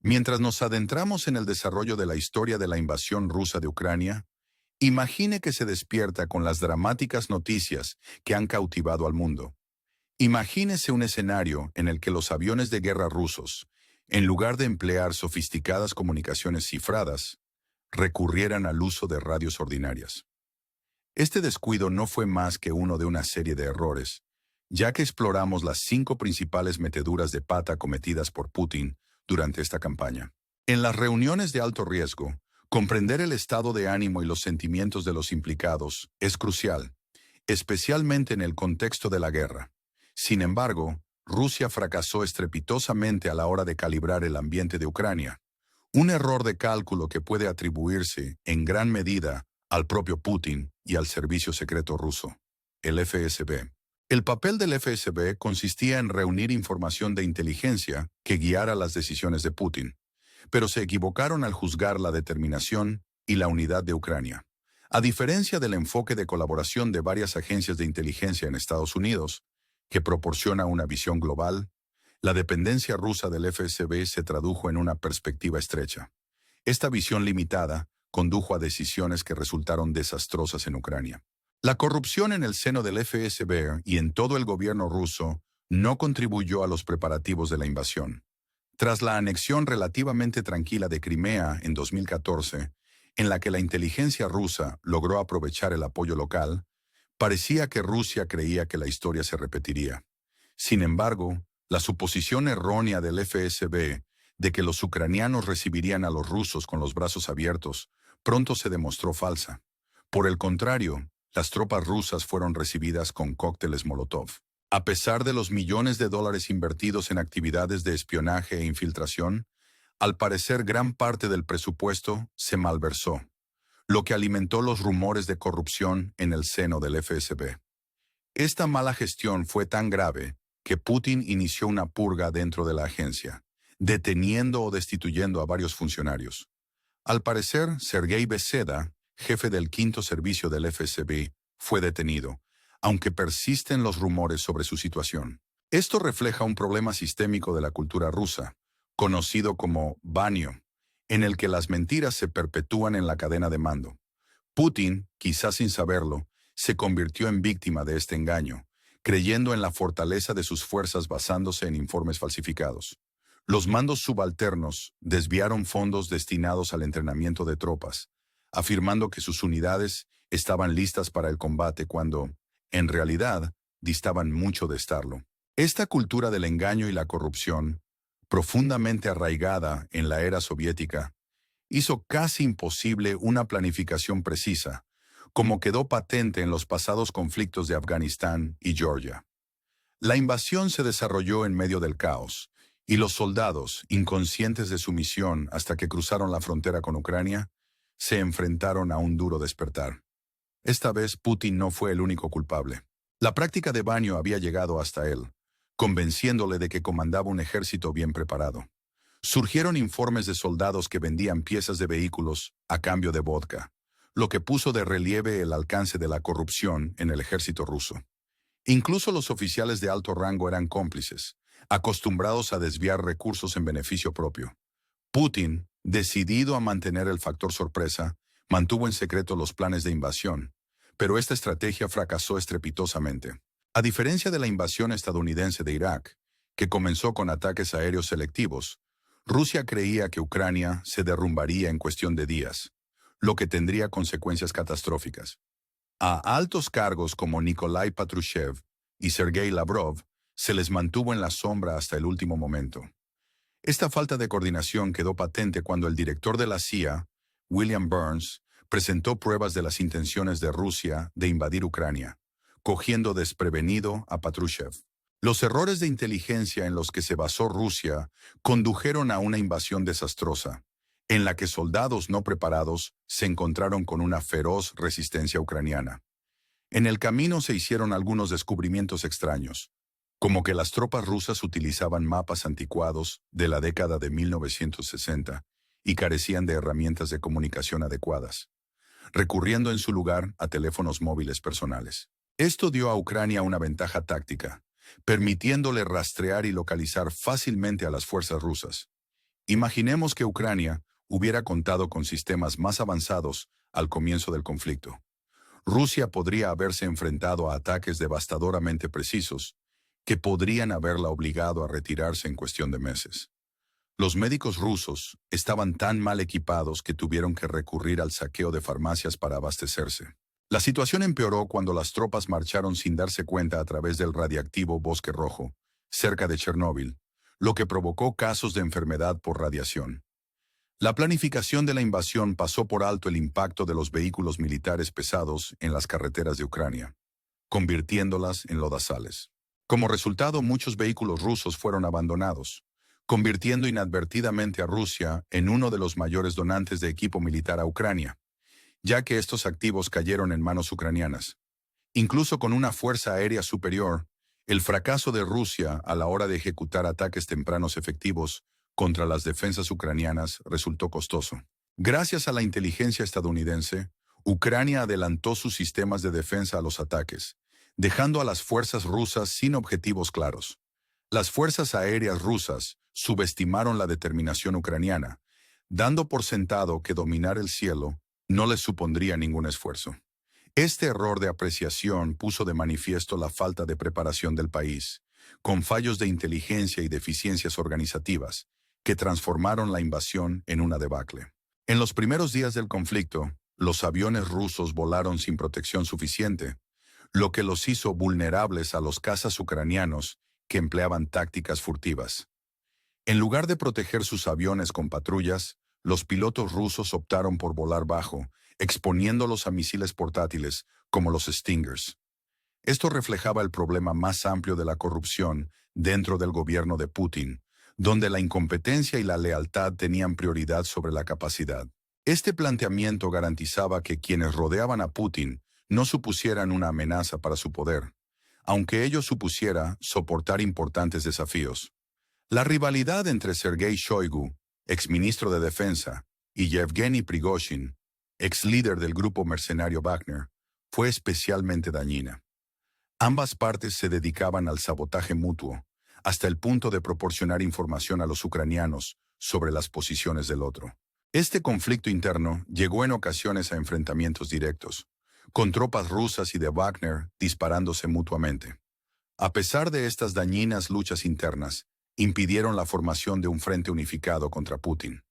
Mientras nos adentramos en el desarrollo de la historia de la invasión rusa de Ucrania, imagine que se despierta con las dramáticas noticias que han cautivado al mundo. Imagínese un escenario en el que los aviones de guerra rusos, en lugar de emplear sofisticadas comunicaciones cifradas, recurrieran al uso de radios ordinarias. Este descuido no fue más que uno de una serie de errores, ya que exploramos las 5 principales meteduras de pata cometidas por Putin durante esta campaña. En las reuniones de alto riesgo, comprender el estado de ánimo y los sentimientos de los implicados es crucial, especialmente en el contexto de la guerra. Sin embargo, Rusia fracasó estrepitosamente a la hora de calibrar el ambiente de Ucrania, un error de cálculo que puede atribuirse, en gran medida, al propio Putin y al servicio secreto ruso, el FSB. El papel del FSB consistía en reunir información de inteligencia que guiara las decisiones de Putin, pero se equivocaron al juzgar la determinación y la unidad de Ucrania. A diferencia del enfoque de colaboración de varias agencias de inteligencia en Estados Unidos, que proporciona una visión global, la dependencia rusa del FSB se tradujo en una perspectiva estrecha. Esta visión limitada condujo a decisiones que resultaron desastrosas en Ucrania. La corrupción en el seno del FSB y en todo el gobierno ruso no contribuyó a los preparativos de la invasión. Tras la anexión relativamente tranquila de Crimea en 2014, en la que la inteligencia rusa logró aprovechar el apoyo local, parecía que Rusia creía que la historia se repetiría. Sin embargo, la suposición errónea del FSB de que los ucranianos recibirían a los rusos con los brazos abiertos pronto se demostró falsa. Por el contrario, las tropas rusas fueron recibidas con cócteles Molotov. A pesar de los millones de dólares invertidos en actividades de espionaje e infiltración, al parecer gran parte del presupuesto se malversó, lo que alimentó los rumores de corrupción en el seno del FSB. Esta mala gestión fue tan grave que Putin inició una purga dentro de la agencia, deteniendo o destituyendo a varios funcionarios. Al parecer, Sergei Beseda, jefe del 5º servicio del FSB, fue detenido, aunque persisten los rumores sobre su situación. Esto refleja un problema sistémico de la cultura rusa, conocido como banio, en el que las mentiras se perpetúan en la cadena de mando. Putin, quizás sin saberlo, se convirtió en víctima de este engaño, creyendo en la fortaleza de sus fuerzas basándose en informes falsificados. Los mandos subalternos desviaron fondos destinados al entrenamiento de tropas, afirmando que sus unidades estaban listas para el combate cuando, en realidad, distaban mucho de estarlo. Esta cultura del engaño y la corrupción, profundamente arraigada en la era soviética, hizo casi imposible una planificación precisa, como quedó patente en los pasados conflictos de Afganistán y Georgia. La invasión se desarrolló en medio del caos, y los soldados, inconscientes de su misión hasta que cruzaron la frontera con Ucrania, se enfrentaron a un duro despertar. Esta vez Putin no fue el único culpable. La práctica de baño había llegado hasta él, convenciéndole de que comandaba un ejército bien preparado. Surgieron informes de soldados que vendían piezas de vehículos a cambio de vodka, lo que puso de relieve el alcance de la corrupción en el ejército ruso. Incluso los oficiales de alto rango eran cómplices, acostumbrados a desviar recursos en beneficio propio. Putin, decidido a mantener el factor sorpresa, mantuvo en secreto los planes de invasión, pero esta estrategia fracasó estrepitosamente. A diferencia de la invasión estadounidense de Irak, que comenzó con ataques aéreos selectivos, Rusia creía que Ucrania se derrumbaría en cuestión de días, lo que tendría consecuencias catastróficas. A altos cargos como Nikolai Patrushev y Sergei Lavrov se les mantuvo en la sombra hasta el último momento. Esta falta de coordinación quedó patente cuando el director de la CIA, William Burns, presentó pruebas de las intenciones de Rusia de invadir Ucrania, cogiendo desprevenido a Patrushev. Los errores de inteligencia en los que se basó Rusia condujeron a una invasión desastrosa, en la que soldados no preparados se encontraron con una feroz resistencia ucraniana. En el camino se hicieron algunos descubrimientos extraños, como que las tropas rusas utilizaban mapas anticuados de la década de 1960 y carecían de herramientas de comunicación adecuadas, recurriendo en su lugar a teléfonos móviles personales. Esto dio a Ucrania una ventaja táctica, permitiéndole rastrear y localizar fácilmente a las fuerzas rusas. Imaginemos que Ucrania hubiera contado con sistemas más avanzados al comienzo del conflicto. Rusia podría haberse enfrentado a ataques devastadoramente precisos, que podrían haberla obligado a retirarse en cuestión de meses. Los médicos rusos estaban tan mal equipados que tuvieron que recurrir al saqueo de farmacias para abastecerse. La situación empeoró cuando las tropas marcharon sin darse cuenta a través del radiactivo Bosque Rojo, cerca de Chernóbil, lo que provocó casos de enfermedad por radiación. La planificación de la invasión pasó por alto el impacto de los vehículos militares pesados en las carreteras de Ucrania, convirtiéndolas en lodazales. Como resultado, muchos vehículos rusos fueron abandonados, convirtiendo inadvertidamente a Rusia en uno de los mayores donantes de equipo militar a Ucrania, ya que estos activos cayeron en manos ucranianas. Incluso con una fuerza aérea superior, el fracaso de Rusia a la hora de ejecutar ataques tempranos efectivos contra las defensas ucranianas resultó costoso. Gracias a la inteligencia estadounidense, Ucrania adelantó sus sistemas de defensa a los ataques, dejando a las fuerzas rusas sin objetivos claros. Las fuerzas aéreas rusas subestimaron la determinación ucraniana, dando por sentado que dominar el cielo no les supondría ningún esfuerzo. Este error de apreciación puso de manifiesto la falta de preparación del país, con fallos de inteligencia y deficiencias organizativas, que transformaron la invasión en una debacle. En los primeros días del conflicto, los aviones rusos volaron sin protección suficiente, lo que los hizo vulnerables a los cazas ucranianos que empleaban tácticas furtivas. En lugar de proteger sus aviones con patrullas, los pilotos rusos optaron por volar bajo, exponiéndolos a misiles portátiles como los Stingers. Esto reflejaba el problema más amplio de la corrupción dentro del gobierno de Putin, donde la incompetencia y la lealtad tenían prioridad sobre la capacidad. Este planteamiento garantizaba que quienes rodeaban a Putin no supusieran una amenaza para su poder, aunque ello supusiera soportar importantes desafíos. La rivalidad entre Sergei Shoigu, exministro de Defensa, y Yevgeny Prigozhin, ex líder del grupo mercenario Wagner, fue especialmente dañina. Ambas partes se dedicaban al sabotaje mutuo, hasta el punto de proporcionar información a los ucranianos sobre las posiciones del otro. Este conflicto interno llegó en ocasiones a enfrentamientos directos, con tropas rusas y de Wagner disparándose mutuamente. A pesar de estas dañinas luchas internas, impidieron la formación de un frente unificado contra Putin.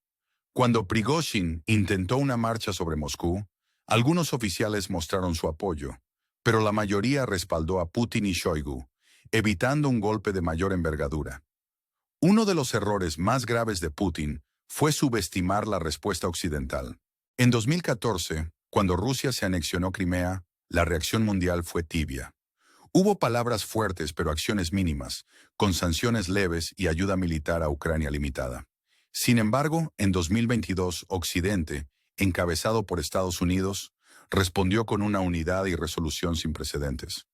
Cuando Prigozhin intentó una marcha sobre Moscú, algunos oficiales mostraron su apoyo, pero la mayoría respaldó a Putin y Shoigu, evitando un golpe de mayor envergadura. Uno de los errores más graves de Putin fue subestimar la respuesta occidental. En 2014, cuando Rusia se anexionó Crimea, la reacción mundial fue tibia. Hubo palabras fuertes pero acciones mínimas, con sanciones leves y ayuda militar a Ucrania limitada. Sin embargo, en 2022, Occidente, encabezado por Estados Unidos, respondió con una unidad y resolución sin precedentes.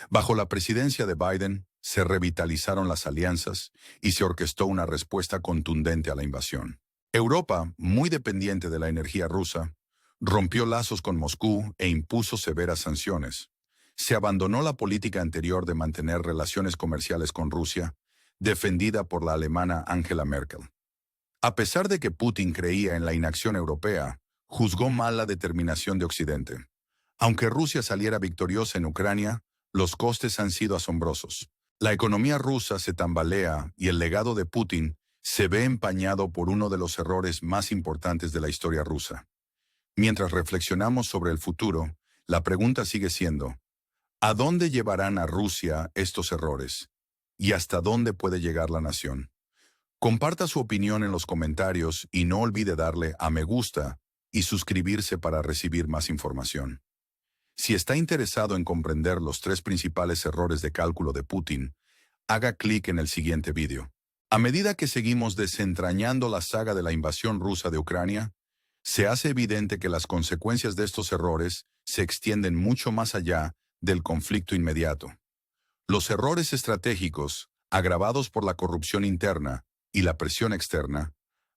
Bajo la presidencia de Biden, se revitalizaron las alianzas y se orquestó una respuesta contundente a la invasión. Europa, muy dependiente de la energía rusa, rompió lazos con Moscú e impuso severas sanciones. Se abandonó la política anterior de mantener relaciones comerciales con Rusia, defendida por la alemana Angela Merkel. A pesar de que Putin creía en la inacción europea, juzgó mal la determinación de Occidente. Aunque Rusia saliera victoriosa en Ucrania, los costes han sido asombrosos. La economía rusa se tambalea y el legado de Putin se ve empañado por uno de los errores más importantes de la historia rusa. Mientras reflexionamos sobre el futuro, la pregunta sigue siendo: ¿a dónde llevarán a Rusia estos errores? ¿Y hasta dónde puede llegar la nación? Comparta su opinión en los comentarios y no olvide darle a me gusta y suscribirse para recibir más información. Si está interesado en comprender los 3 principales errores de cálculo de Putin, haga clic en el siguiente vídeo. A medida que seguimos desentrañando la saga de la invasión rusa de Ucrania, se hace evidente que las consecuencias de estos errores se extienden mucho más allá del conflicto inmediato. Los errores estratégicos, agravados por la corrupción interna y la presión externa,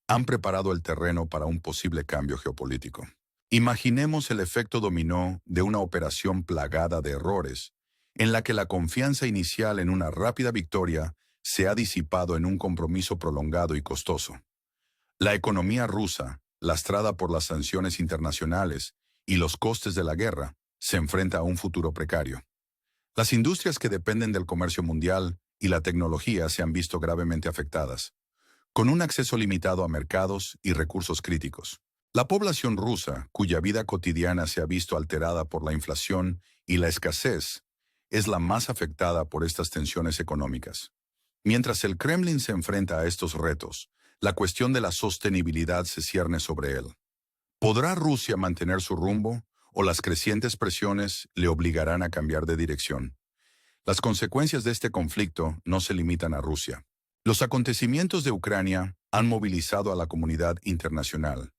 han preparado el terreno para un posible cambio geopolítico. Imaginemos el efecto dominó de una operación plagada de errores, en la que la confianza inicial en una rápida victoria se ha disipado en un compromiso prolongado y costoso. La economía rusa, lastrada por las sanciones internacionales y los costes de la guerra, se enfrenta a un futuro precario. Las industrias que dependen del comercio mundial y la tecnología se han visto gravemente afectadas, con un acceso limitado a mercados y recursos críticos. La población rusa, cuya vida cotidiana se ha visto alterada por la inflación y la escasez, es la más afectada por estas tensiones económicas. Mientras el Kremlin se enfrenta a estos retos, la cuestión de la sostenibilidad se cierne sobre él. ¿Podrá Rusia mantener su rumbo o las crecientes presiones le obligarán a cambiar de dirección? Las consecuencias de este conflicto no se limitan a Rusia. Los acontecimientos de Ucrania han movilizado a la comunidad internacional,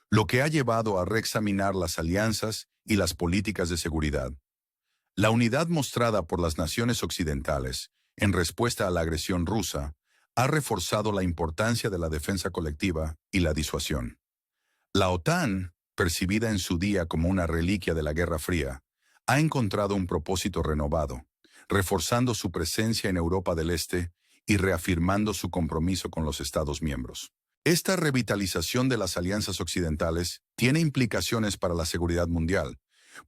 lo que ha llevado a reexaminar las alianzas y las políticas de seguridad. La unidad mostrada por las naciones occidentales en respuesta a la agresión rusa ha reforzado la importancia de la defensa colectiva y la disuasión. La OTAN, percibida en su día como una reliquia de la Guerra Fría, ha encontrado un propósito renovado, reforzando su presencia en Europa del Este y reafirmando su compromiso con los Estados miembros. Esta revitalización de las alianzas occidentales tiene implicaciones para la seguridad mundial,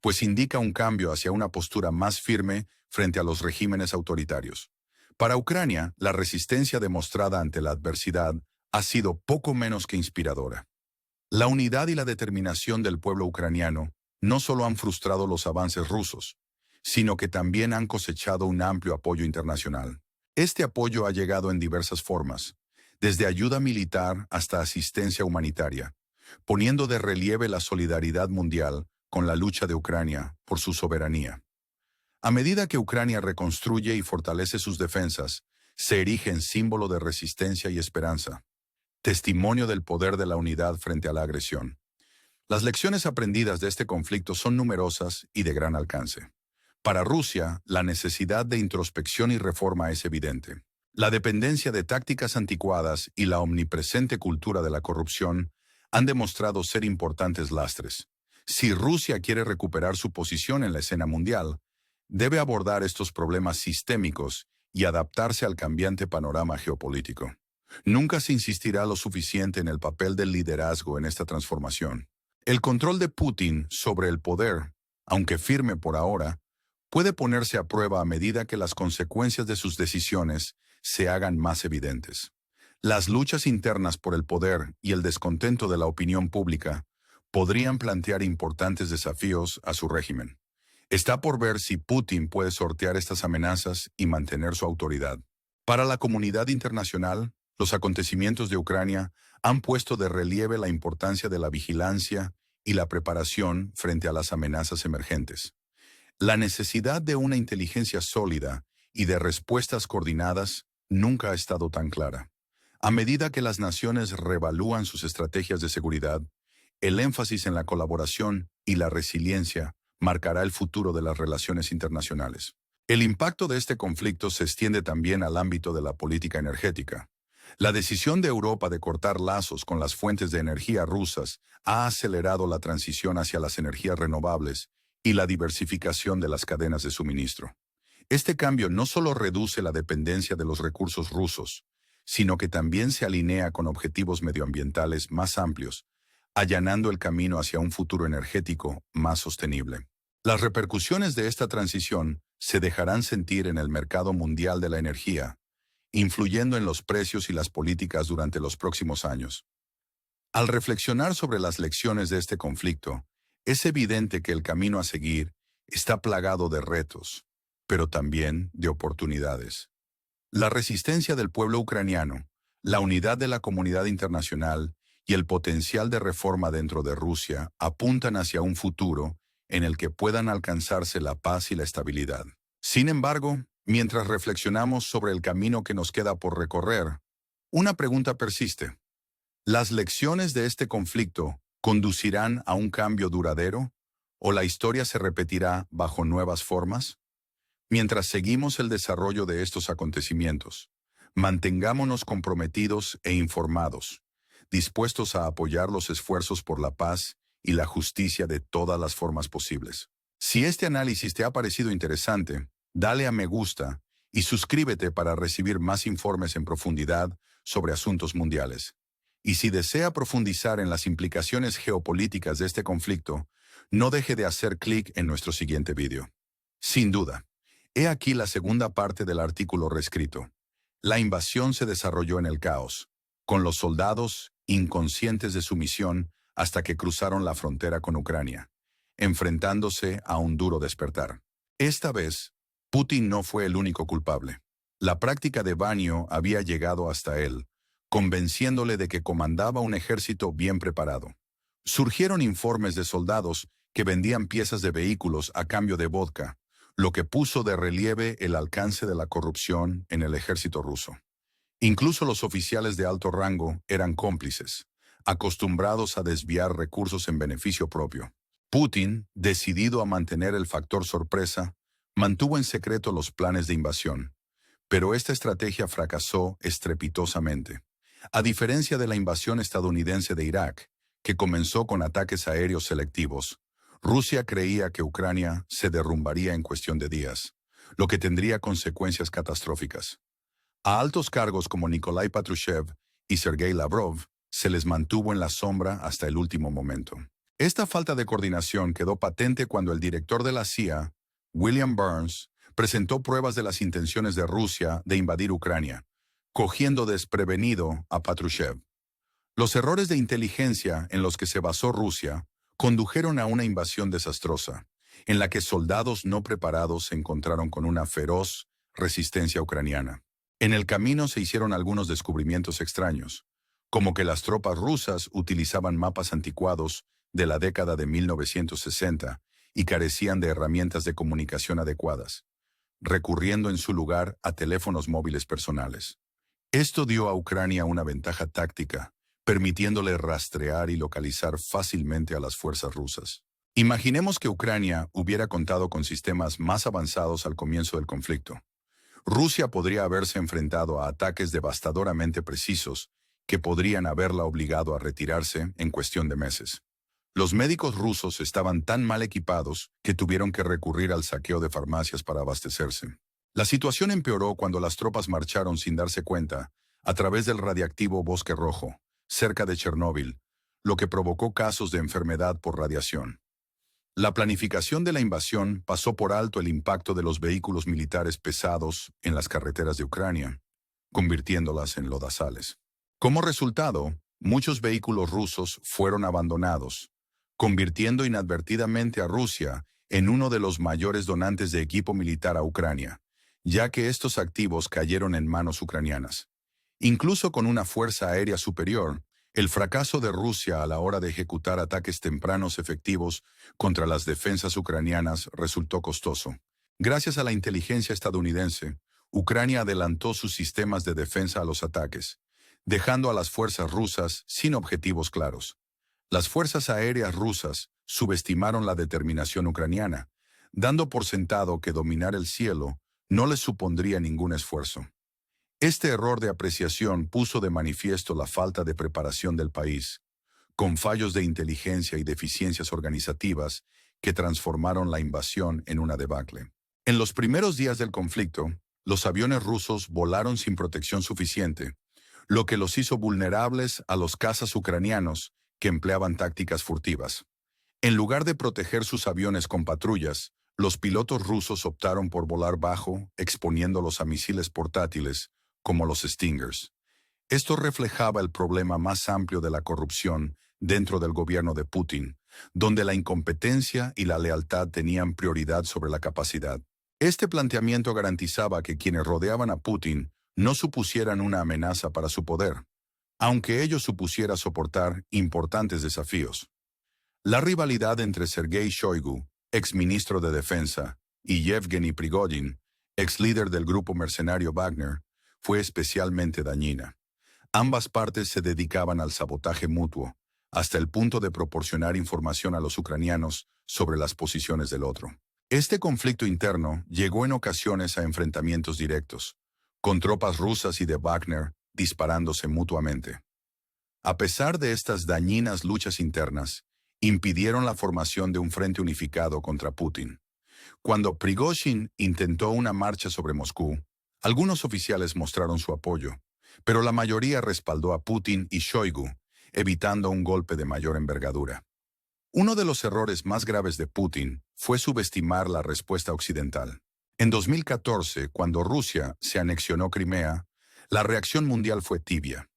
pues indica un cambio hacia una postura más firme frente a los regímenes autoritarios. Para Ucrania, la resistencia demostrada ante la adversidad ha sido poco menos que inspiradora. La unidad y la determinación del pueblo ucraniano no solo han frustrado los avances rusos, sino que también han cosechado un amplio apoyo internacional. Este apoyo ha llegado en diversas formas, desde ayuda militar hasta asistencia humanitaria, poniendo de relieve la solidaridad mundial con la lucha de Ucrania por su soberanía. A medida que Ucrania reconstruye y fortalece sus defensas, se erige en símbolo de resistencia y esperanza, testimonio del poder de la unidad frente a la agresión. Las lecciones aprendidas de este conflicto son numerosas y de gran alcance. Para Rusia, la necesidad de introspección y reforma es evidente. La dependencia de tácticas anticuadas y la omnipresente cultura de la corrupción han demostrado ser importantes lastres. Si Rusia quiere recuperar su posición en la escena mundial, debe abordar estos problemas sistémicos y adaptarse al cambiante panorama geopolítico. Nunca se insistirá lo suficiente en el papel del liderazgo en esta transformación. El control de Putin sobre el poder, aunque firme por ahora, puede ponerse a prueba a medida que las consecuencias de sus decisiones se hagan más evidentes. Las luchas internas por el poder y el descontento de la opinión pública podrían plantear importantes desafíos a su régimen. Está por ver si Putin puede sortear estas amenazas y mantener su autoridad. Para la comunidad internacional, los acontecimientos de Ucrania han puesto de relieve la importancia de la vigilancia y la preparación frente a las amenazas emergentes. La necesidad de una inteligencia sólida y de respuestas coordinadas nunca ha estado tan clara. A medida que las naciones reevalúan sus estrategias de seguridad, el énfasis en la colaboración y la resiliencia marcará el futuro de las relaciones internacionales. El impacto de este conflicto se extiende también al ámbito de la política energética. La decisión de Europa de cortar lazos con las fuentes de energía rusas ha acelerado la transición hacia las energías renovables y la diversificación de las cadenas de suministro. Este cambio no solo reduce la dependencia de los recursos rusos, sino que también se alinea con objetivos medioambientales más amplios, allanando el camino hacia un futuro energético más sostenible. Las repercusiones de esta transición se dejarán sentir en el mercado mundial de la energía, influyendo en los precios y las políticas durante los próximos años. Al reflexionar sobre las lecciones de este conflicto, es evidente que el camino a seguir está plagado de retos, pero también de oportunidades. La resistencia del pueblo ucraniano, la unidad de la comunidad internacional y el potencial de reforma dentro de Rusia apuntan hacia un futuro en el que puedan alcanzarse la paz y la estabilidad. Sin embargo, mientras reflexionamos sobre el camino que nos queda por recorrer, una pregunta persiste. ¿Las lecciones de este conflicto conducirán a un cambio duradero o la historia se repetirá bajo nuevas formas? Mientras seguimos el desarrollo de estos acontecimientos, mantengámonos comprometidos e informados, dispuestos a apoyar los esfuerzos por la paz y la justicia de todas las formas posibles. Si este análisis te ha parecido interesante, dale a me gusta y suscríbete para recibir más informes en profundidad sobre asuntos mundiales. Y si desea profundizar en las implicaciones geopolíticas de este conflicto, no deje de hacer clic en nuestro siguiente vídeo. Sin duda, he aquí la segunda parte del artículo reescrito. La invasión se desarrolló en el caos, con los soldados inconscientes de su misión hasta que cruzaron la frontera con Ucrania, enfrentándose a un duro despertar. Esta vez, Putin no fue el único culpable. La práctica de baño había llegado hasta él, convenciéndole de que comandaba un ejército bien preparado. Surgieron informes de soldados que vendían piezas de vehículos a cambio de vodka, lo que puso de relieve el alcance de la corrupción en el ejército ruso. Incluso los oficiales de alto rango eran cómplices, acostumbrados a desviar recursos en beneficio propio. Putin, decidido a mantener el factor sorpresa, mantuvo en secreto los planes de invasión, pero esta estrategia fracasó estrepitosamente. A diferencia de la invasión estadounidense de Irak, que comenzó con ataques aéreos selectivos, Rusia creía que Ucrania se derrumbaría en cuestión de días, lo que tendría consecuencias catastróficas. A altos cargos como Nikolai Patrushev y Sergei Lavrov se les mantuvo en la sombra hasta el último momento. Esta falta de coordinación quedó patente cuando el director de la CIA, William Burns, presentó pruebas de las intenciones de Rusia de invadir Ucrania, cogiendo desprevenido a Patrushev. Los errores de inteligencia en los que se basó Rusia condujeron a una invasión desastrosa, en la que soldados no preparados se encontraron con una feroz resistencia ucraniana. En el camino se hicieron algunos descubrimientos extraños, como que las tropas rusas utilizaban mapas anticuados de la década de 1960 y carecían de herramientas de comunicación adecuadas, recurriendo en su lugar a teléfonos móviles personales. Esto dio a Ucrania una ventaja táctica, permitiéndole rastrear y localizar fácilmente a las fuerzas rusas. Imaginemos que Ucrania hubiera contado con sistemas más avanzados al comienzo del conflicto. Rusia podría haberse enfrentado a ataques devastadoramente precisos que podrían haberla obligado a retirarse en cuestión de meses. Los médicos rusos estaban tan mal equipados que tuvieron que recurrir al saqueo de farmacias para abastecerse. La situación empeoró cuando las tropas marcharon sin darse cuenta a través del radiactivo Bosque Rojo, cerca de Chernóbil, lo que provocó casos de enfermedad por radiación. La planificación de la invasión pasó por alto el impacto de los vehículos militares pesados en las carreteras de Ucrania, convirtiéndolas en lodazales. Como resultado, muchos vehículos rusos fueron abandonados, convirtiendo inadvertidamente a Rusia en uno de los mayores donantes de equipo militar a Ucrania, ya que estos activos cayeron en manos ucranianas. Incluso con una fuerza aérea superior, el fracaso de Rusia a la hora de ejecutar ataques tempranos efectivos contra las defensas ucranianas resultó costoso. Gracias a la inteligencia estadounidense, Ucrania adelantó sus sistemas de defensa a los ataques, dejando a las fuerzas rusas sin objetivos claros. Las fuerzas aéreas rusas subestimaron la determinación ucraniana, dando por sentado que dominar el cielo no les supondría ningún esfuerzo. Este error de apreciación puso de manifiesto la falta de preparación del país, con fallos de inteligencia y deficiencias organizativas que transformaron la invasión en una debacle. En los primeros días del conflicto, los aviones rusos volaron sin protección suficiente, lo que los hizo vulnerables a los cazas ucranianos que empleaban tácticas furtivas. En lugar de proteger sus aviones con patrullas, los pilotos rusos optaron por volar bajo, exponiéndolos a misiles portátiles, como los Stingers. Esto reflejaba el problema más amplio de la corrupción dentro del gobierno de Putin, donde la incompetencia y la lealtad tenían prioridad sobre la capacidad. Este planteamiento garantizaba que quienes rodeaban a Putin no supusieran una amenaza para su poder, aunque ello supusiera soportar importantes desafíos. La rivalidad entre Sergei Shoigu, exministro de Defensa, y Yevgeny Prigozhin, ex líder del grupo mercenario Wagner, fue especialmente dañina. Ambas partes se dedicaban al sabotaje mutuo, hasta el punto de proporcionar información a los ucranianos sobre las posiciones del otro. Este conflicto interno llegó en ocasiones a enfrentamientos directos, con tropas rusas y de Wagner disparándose mutuamente. A pesar de estas dañinas luchas internas, impidieron la formación de un frente unificado contra Putin. Cuando Prigozhin intentó una marcha sobre Moscú, algunos oficiales mostraron su apoyo, pero la mayoría respaldó a Putin y Shoigu, evitando un golpe de mayor envergadura. Uno de los errores más graves de Putin fue subestimar la respuesta occidental. En 2014, cuando Rusia se anexionó Crimea, la reacción mundial fue tibia.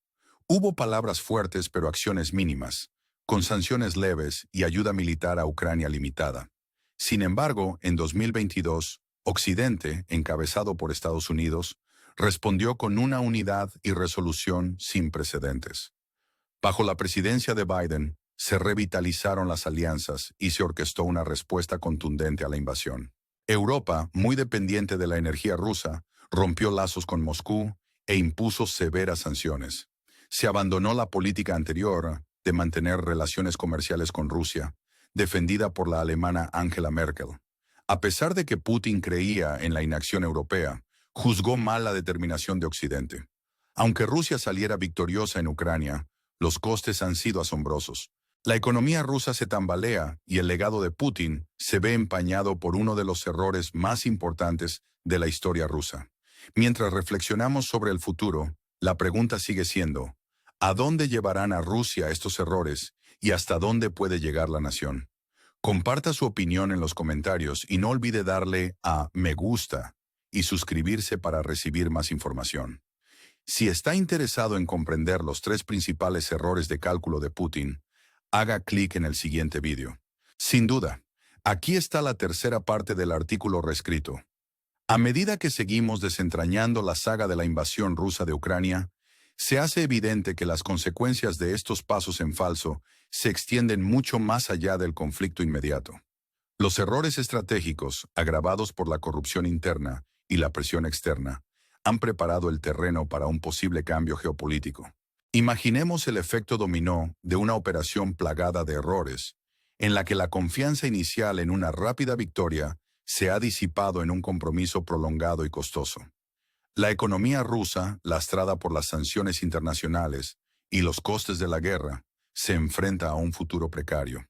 Hubo palabras fuertes pero acciones mínimas, con sanciones leves y ayuda militar a Ucrania limitada. Sin embargo, en 2022, Occidente, encabezado por Estados Unidos, respondió con una unidad y resolución sin precedentes. Bajo la presidencia de Biden, se revitalizaron las alianzas y se orquestó una respuesta contundente a la invasión. Europa, muy dependiente de la energía rusa, rompió lazos con Moscú e impuso severas sanciones. Se abandonó la política anterior de mantener relaciones comerciales con Rusia, defendida por la alemana Angela Merkel. A pesar de que Putin creía en la inacción europea, juzgó mal la determinación de Occidente. Aunque Rusia saliera victoriosa en Ucrania, los costes han sido asombrosos. La economía rusa se tambalea y el legado de Putin se ve empañado por uno de los errores más importantes de la historia rusa. Mientras reflexionamos sobre el futuro, la pregunta sigue siendo, ¿a dónde llevarán a Rusia estos errores y hasta dónde puede llegar la nación? Comparta su opinión en los comentarios y no olvide darle a me gusta y suscribirse para recibir más información. Si está interesado en comprender los 3 principales errores de cálculo de Putin, haga clic en el siguiente vídeo. Sin duda, aquí está la tercera parte del artículo reescrito. A medida que seguimos desentrañando la saga de la invasión rusa de Ucrania, se hace evidente que las consecuencias de estos pasos en falso se extienden mucho más allá del conflicto inmediato. Los errores estratégicos, agravados por la corrupción interna y la presión externa, han preparado el terreno para un posible cambio geopolítico. Imaginemos el efecto dominó de una operación plagada de errores, en la que la confianza inicial en una rápida victoria se ha disipado en un compromiso prolongado y costoso. La economía rusa, lastrada por las sanciones internacionales y los costes de la guerra, se enfrenta a un futuro precario.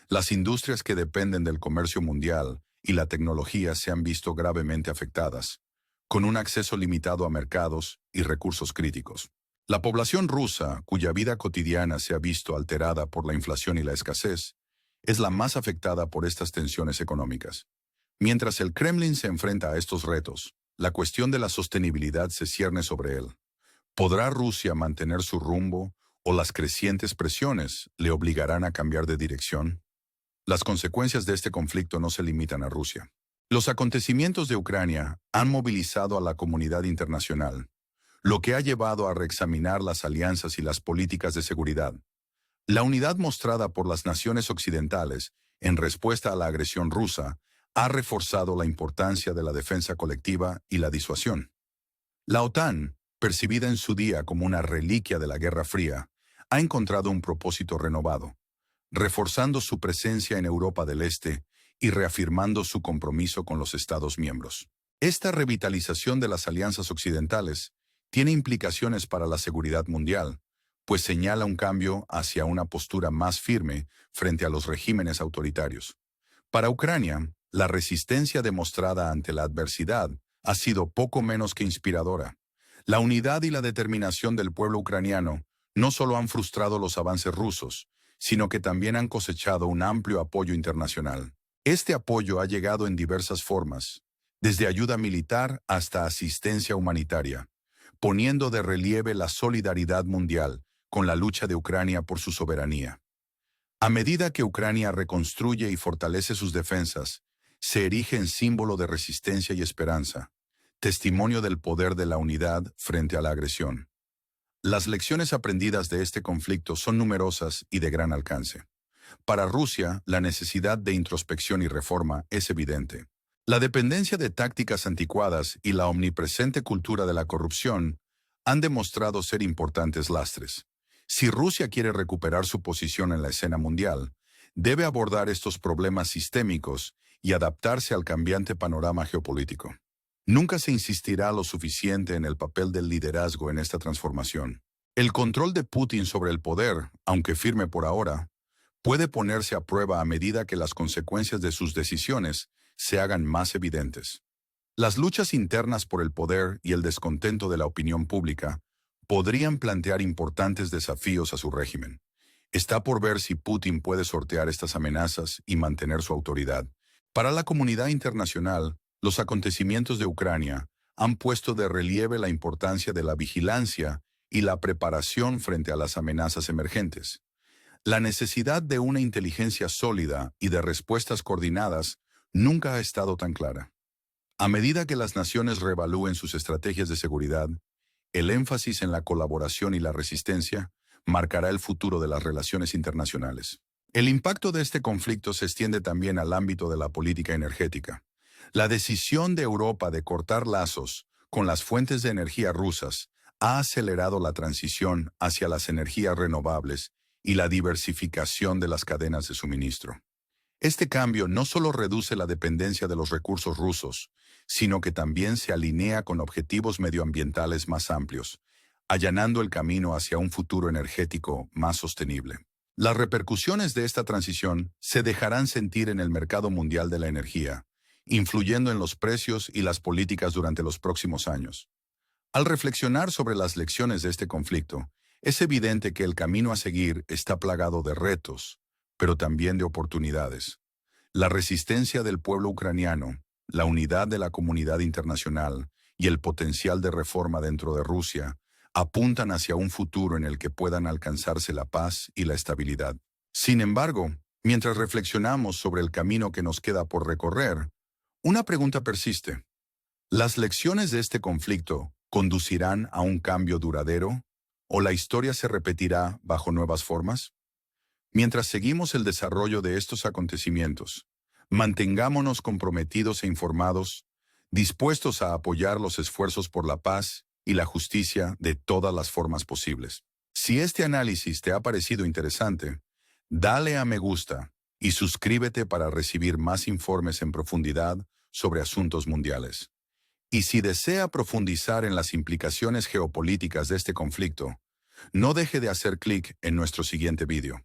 Las industrias que dependen del comercio mundial y la tecnología se han visto gravemente afectadas, con un acceso limitado a mercados y recursos críticos. La población rusa, cuya vida cotidiana se ha visto alterada por la inflación y la escasez, es la más afectada por estas tensiones económicas. Mientras el Kremlin se enfrenta a estos retos, la cuestión de la sostenibilidad se cierne sobre él. ¿Podrá Rusia mantener su rumbo o las crecientes presiones le obligarán a cambiar de dirección? Las consecuencias de este conflicto no se limitan a Rusia. Los acontecimientos de Ucrania han movilizado a la comunidad internacional, lo que ha llevado a reexaminar las alianzas y las políticas de seguridad. La unidad mostrada por las naciones occidentales en respuesta a la agresión rusa ha reforzado la importancia de la defensa colectiva y la disuasión. La OTAN, percibida en su día como una reliquia de la Guerra Fría, ha encontrado un propósito renovado, reforzando su presencia en Europa del Este y reafirmando su compromiso con los Estados miembros. Esta revitalización de las alianzas occidentales tiene implicaciones para la seguridad mundial, pues señala un cambio hacia una postura más firme frente a los regímenes autoritarios. Para Ucrania, la resistencia demostrada ante la adversidad ha sido poco menos que inspiradora. La unidad y la determinación del pueblo ucraniano no solo han frustrado los avances rusos, sino que también han cosechado un amplio apoyo internacional. Este apoyo ha llegado en diversas formas, desde ayuda militar hasta asistencia humanitaria, poniendo de relieve la solidaridad mundial con la lucha de Ucrania por su soberanía. A medida que Ucrania reconstruye y fortalece sus defensas, se erige en símbolo de resistencia y esperanza, testimonio del poder de la unidad frente a la agresión. Las lecciones aprendidas de este conflicto son numerosas y de gran alcance. Para Rusia, la necesidad de introspección y reforma es evidente. La dependencia de tácticas anticuadas y la omnipresente cultura de la corrupción han demostrado ser importantes lastres. Si Rusia quiere recuperar su posición en la escena mundial, debe abordar estos problemas sistémicos y adaptarse al cambiante panorama geopolítico. Nunca se insistirá lo suficiente en el papel del liderazgo en esta transformación. El control de Putin sobre el poder, aunque firme por ahora, puede ponerse a prueba a medida que las consecuencias de sus decisiones se hagan más evidentes. Las luchas internas por el poder y el descontento de la opinión pública podrían plantear importantes desafíos a su régimen. Está por ver si Putin puede sortear estas amenazas y mantener su autoridad. Para la comunidad internacional, los acontecimientos de Ucrania han puesto de relieve la importancia de la vigilancia y la preparación frente a las amenazas emergentes. La necesidad de una inteligencia sólida y de respuestas coordinadas nunca ha estado tan clara. A medida que las naciones reevalúen sus estrategias de seguridad, el énfasis en la colaboración y la resistencia marcará el futuro de las relaciones internacionales. El impacto de este conflicto se extiende también al ámbito de la política energética. La decisión de Europa de cortar lazos con las fuentes de energía rusas ha acelerado la transición hacia las energías renovables y la diversificación de las cadenas de suministro. Este cambio no solo reduce la dependencia de los recursos rusos, sino que también se alinea con objetivos medioambientales más amplios, allanando el camino hacia un futuro energético más sostenible. Las repercusiones de esta transición se dejarán sentir en el mercado mundial de la energía, influyendo en los precios y las políticas durante los próximos años. Al reflexionar sobre las lecciones de este conflicto, es evidente que el camino a seguir está plagado de retos, pero también de oportunidades. La resistencia del pueblo ucraniano, la unidad de la comunidad internacional y el potencial de reforma dentro de Rusia apuntan hacia un futuro en el que puedan alcanzarse la paz y la estabilidad. Sin embargo, mientras reflexionamos sobre el camino que nos queda por recorrer, una pregunta persiste. ¿Las lecciones de este conflicto conducirán a un cambio duradero o la historia se repetirá bajo nuevas formas? Mientras seguimos el desarrollo de estos acontecimientos, mantengámonos comprometidos e informados, dispuestos a apoyar los esfuerzos por la paz y la justicia de todas las formas posibles. Si este análisis te ha parecido interesante, dale a me gusta y suscríbete para recibir más informes en profundidad sobre asuntos mundiales. Y si desea profundizar en las implicaciones geopolíticas de este conflicto, no deje de hacer clic en nuestro siguiente vídeo.